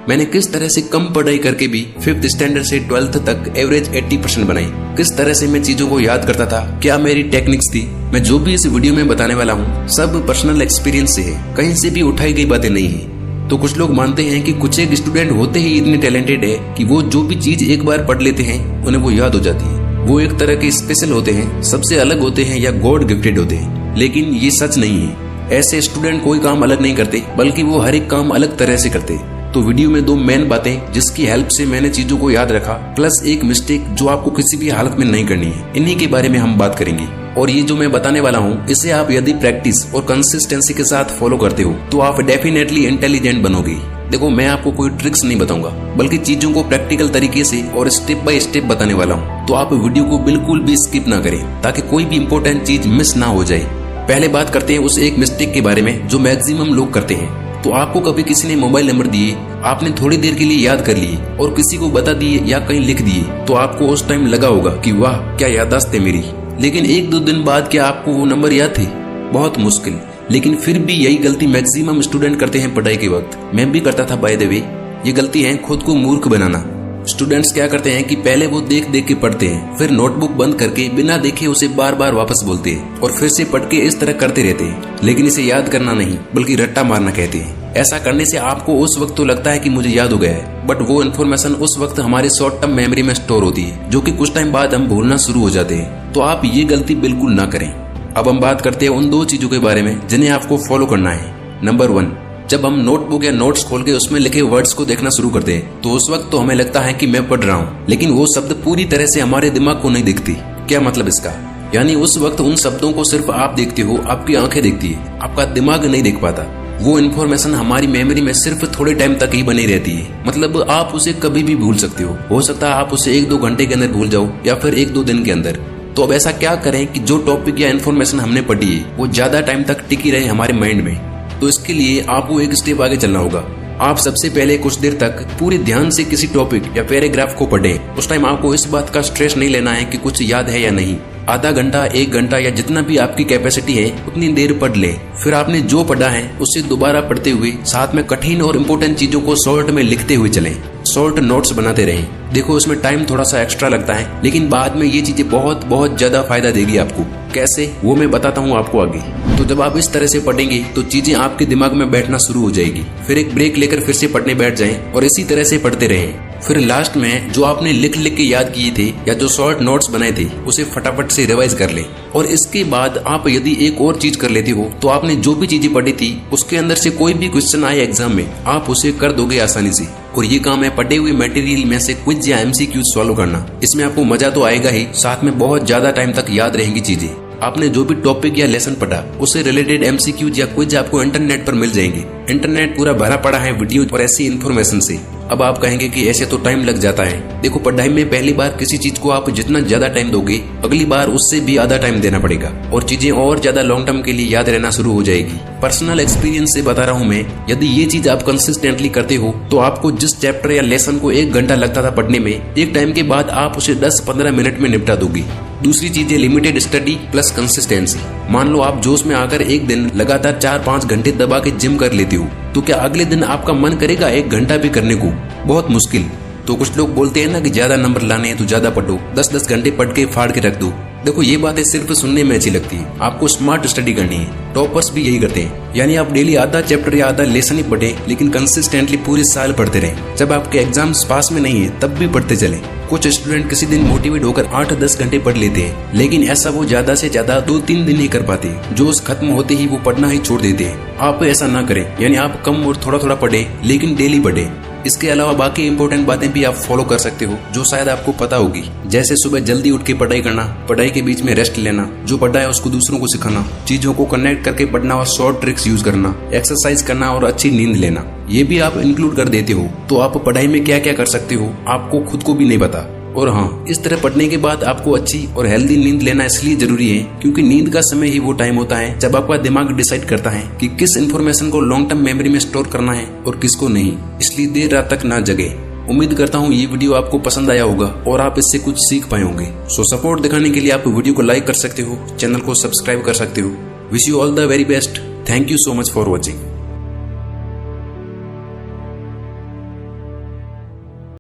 मैंने किस तरह से कम पढ़ाई करके भी 5th स्टैंडर्ड से 12th तक एवरेज 80% बनाई, किस तरह से मैं चीजों को याद करता था, क्या मेरी टेक्निक्स थी। मैं जो भी इस वीडियो में बताने वाला हूँ सब पर्सनल एक्सपीरियंस से है, कहीं से भी उठाई गई बातें नहीं है। तो कुछ लोग मानते हैं कि कुछ एक स्टूडेंट होते ही इतने टैलेंटेड है कि वो जो भी चीज एक बार पढ़ लेते हैं उन्हें वो याद हो जाती है। वो एक तरह के स्पेशल होते हैं, सबसे अलग होते हैं या गॉड गिफ्टेड होते हैं। लेकिन ये सच नहीं है। ऐसे स्टूडेंट कोई काम अलग नहीं करते, बल्कि वो हर एक काम अलग तरह से करते। तो वीडियो में 2 मेन बातें जिसकी हेल्प से मैंने चीजों को याद रखा, प्लस एक मिस्टेक जो आपको किसी भी हालत में नहीं करनी है, इन्हीं के बारे में हम बात करेंगे। और ये जो मैं बताने वाला हूँ इसे आप यदि प्रैक्टिस और कंसिस्टेंसी के साथ फॉलो करते हो तो आप डेफिनेटली इंटेलिजेंट बनोगे। देखो, मैं आपको कोई ट्रिक्स नहीं बताऊंगा, बल्कि चीजों को प्रैक्टिकल तरीके से और स्टेप बाय स्टेप बताने वाला हूँ। तो आप वीडियो को बिल्कुल भी स्किप ना करें ताकि कोई भी इम्पोर्टेंट चीज मिस ना हो जाए। पहले बात करते हैं उस एक मिस्टेक के बारे में जो मैक्सिमम लोग करते हैं। तो आपको कभी किसी ने मोबाइल नंबर दिए, आपने थोड़ी देर के लिए याद कर लिए और किसी को बता दिए या कहीं लिख दिए, तो आपको उस टाइम लगा होगा कि वाह क्या याददाश्त है मेरी। लेकिन 1-2 दिन बाद क्या आपको वो नंबर याद थे? बहुत मुश्किल। लेकिन फिर भी यही गलती मैक्सिमम स्टूडेंट करते हैं पढ़ाई के वक्त। मैं भी करता था बाय द वे। ये गलती है खुद को मूर्ख बनाना। स्टूडेंट्स क्या करते हैं कि पहले वो देख देख के पढ़ते हैं, फिर नोटबुक बंद करके बिना देखे उसे बार बार वापस बोलते हैं और फिर से पढ़ के इस तरह करते रहते हैं। लेकिन इसे याद करना नहीं बल्कि रट्टा मारना कहते हैं। ऐसा करने से आपको उस वक्त तो लगता है कि मुझे याद हो गया है, बट वो इन्फॉर्मेशन उस वक्त हमारे शॉर्ट टर्म मेमोरी में स्टोर होती है, जो कि कुछ टाइम बाद हम भूलना शुरू हो जाते हैं। तो आप ये गलती बिल्कुल ना करें। अब हम बात करते हैं उन 2 चीजों के बारे में जिन्हें आपको फॉलो करना है। नंबर 1, जब हम नोटबुक या नोट्स खोल के उसमें लिखे वर्ड्स को देखना शुरू करते हैं तो उस वक्त तो हमें लगता है कि मैं पढ़ रहा हूँ, लेकिन वो शब्द पूरी तरह से हमारे दिमाग को नहीं दिखती। क्या मतलब इसका? यानी उस वक्त उन शब्दों को सिर्फ आप देखते हो, आपकी आंखें देखती है, आपका दिमाग नहीं देख पाता। वो इन्फॉर्मेशन हमारी मेमोरी में सिर्फ थोड़े टाइम तक ही बनी रहती है। मतलब आप उसे कभी भी भूल सकते हो सकता है आप उसे 1-2 घंटे के अंदर भूल जाओ या फिर 1-2 दिन के अंदर। तो अब ऐसा क्या करें कि जो टॉपिक या इन्फॉर्मेशन हमने पढ़ी है वो ज्यादा टाइम तक टिकी रहे हमारे माइंड में। तो इसके लिए आपको एक स्टेप आगे चलना होगा। आप सबसे पहले कुछ देर तक पूरे ध्यान से किसी टॉपिक या पैराग्राफ को पढ़ें। उस टाइम आपको इस बात का स्ट्रेस नहीं लेना है कि कुछ याद है या नहीं। आधा घंटा, 1 घंटा या जितना भी आपकी कैपेसिटी है उतनी देर पढ़ ले। फिर आपने जो पढ़ा है उसे दोबारा पढ़ते हुए साथ में कठिन और इम्पोर्टेंट चीजों को शॉर्ट में लिखते हुए चलें। शॉर्ट नोट्स बनाते रहें। देखो, इसमें टाइम थोड़ा सा एक्स्ट्रा लगता है, लेकिन बाद में ये चीजें बहुत ज्यादा फायदा देगी आपको। कैसे, वो मैं बताता हूँ आपको आगे। तो जब आप इस तरह से पढ़ेंगे तो चीजें आपके दिमाग में बैठना शुरू हो जाएगी। फिर एक ब्रेक लेकर फिर से पढ़ने बैठ जाएं और इसी तरह से पढ़ते रहें। फिर लास्ट में जो आपने लिख के याद किए थे या जो शॉर्ट नोट्स बनाए थे उसे फटाफट से रिवाइज कर लें। और इसके बाद आप यदि एक और चीज कर लेते हो तो आपने जो भी चीजें पढ़ी थी उसके अंदर से कोई भी क्वेश्चन आए एग्जाम में, आप उसे कर दोगे आसानी से। और ये काम है पढ़े हुए मटेरियल में से क्विज या MCQ सॉल्व करना। इसमें आपको मजा तो आएगा ही, साथ में बहुत ज्यादा टाइम तक याद रहेंगी चीजें। आपने जो भी टॉपिक या लेसन पढ़ा उससे रिलेटेड MCQ या क्विज आपको इंटरनेट पर मिल जाएंगे। इंटरनेट पूरा भरा पड़ा है वीडियो और ऐसी इन्फॉर्मेशन से। अब आप कहेंगे कि ऐसे तो टाइम लग जाता है। देखो, पढ़ाई में पहली बार किसी चीज को आप जितना ज्यादा टाइम दोगे, अगली बार उससे भी आधा टाइम देना पड़ेगा और चीजें और ज्यादा लॉन्ग टर्म के लिए याद रहना शुरू हो जाएगी। पर्सनल एक्सपीरियंस से बता रहा हूँ मैं, यदि ये चीज आप कंसिस्टेंटली करते हो तो आपको जिस चैप्टर या लेसन को 1 घंटा लगता था पढ़ने में, एक टाइम के बाद आप उसे 10-15 मिनट में निपटा दोगे। दूसरी चीज है लिमिटेड स्टडी प्लस कंसिस्टेंसी। मान लो आप जोश में आकर एक दिन लगातार 4-5 घंटे दबा के जिम कर लेते हो, तो क्या अगले दिन आपका मन करेगा 1 घंटा भी करने को? बहुत मुश्किल। तो कुछ लोग बोलते हैं ना कि ज्यादा नंबर लाने हैं तो ज्यादा पढ़ो, 10-10 घंटे पढ़ के फाड़ के रख दो। देखो, ये बातें सिर्फ सुनने में अच्छी लगती है, आपको स्मार्ट स्टडी करनी है। टॉपर्स भी यही करते हैं, यानी आप डेली आधा चैप्टर या आधा लेसन ही पढ़े, लेकिन कंसिस्टेंटली पूरे साल पढ़ते रहे। जब आपके एग्जाम्स पास में नहीं है तब भी पढ़ते चले। कुछ स्टूडेंट किसी दिन मोटिवेट होकर 8-10 घंटे पढ़ लेते हैं, लेकिन ऐसा वो ज्यादा से ज्यादा 2-3 दिन ही कर पाते। जोश खत्म होते ही वो पढ़ना ही छोड़ देते हैं। आप ऐसा ना करें, यानी आप कम और थोड़ा पढ़े, लेकिन डेली पढ़े। इसके अलावा बाकी इंपॉर्टेंट बातें भी आप फॉलो कर सकते हो जो शायद आपको पता होगी, जैसे सुबह जल्दी उठ के पढ़ाई करना, पढ़ाई के बीच में रेस्ट लेना, जो पढ़ा है उसको दूसरों को सिखाना, चीजों को कनेक्ट करके पढ़ना और शॉर्ट ट्रिक्स यूज करना, एक्सरसाइज करना और अच्छी नींद लेना। ये भी आप इंक्लूड कर देते हो तो आप पढ़ाई में क्या क्या कर सकते हो आपको खुद को भी नहीं पता। और हाँ, इस तरह पढ़ने के बाद आपको अच्छी और हेल्दी नींद लेना इसलिए जरूरी है क्योंकि नींद का समय ही वो टाइम होता है जब आपका दिमाग डिसाइड करता है कि किस इन्फॉर्मेशन को लॉन्ग टर्म मेमोरी में स्टोर करना है और किसको नहीं। इसलिए देर रात तक ना जगे। उम्मीद करता हूँ ये वीडियो आपको पसंद आया होगा और आप इससे कुछ सीख पाए होंगे। सो सपोर्ट दिखाने के लिए आप वीडियो को लाइक कर सकते हो, चैनल को सब्सक्राइब कर सकते हो। Wish you all the very best. Thank you so much for watching.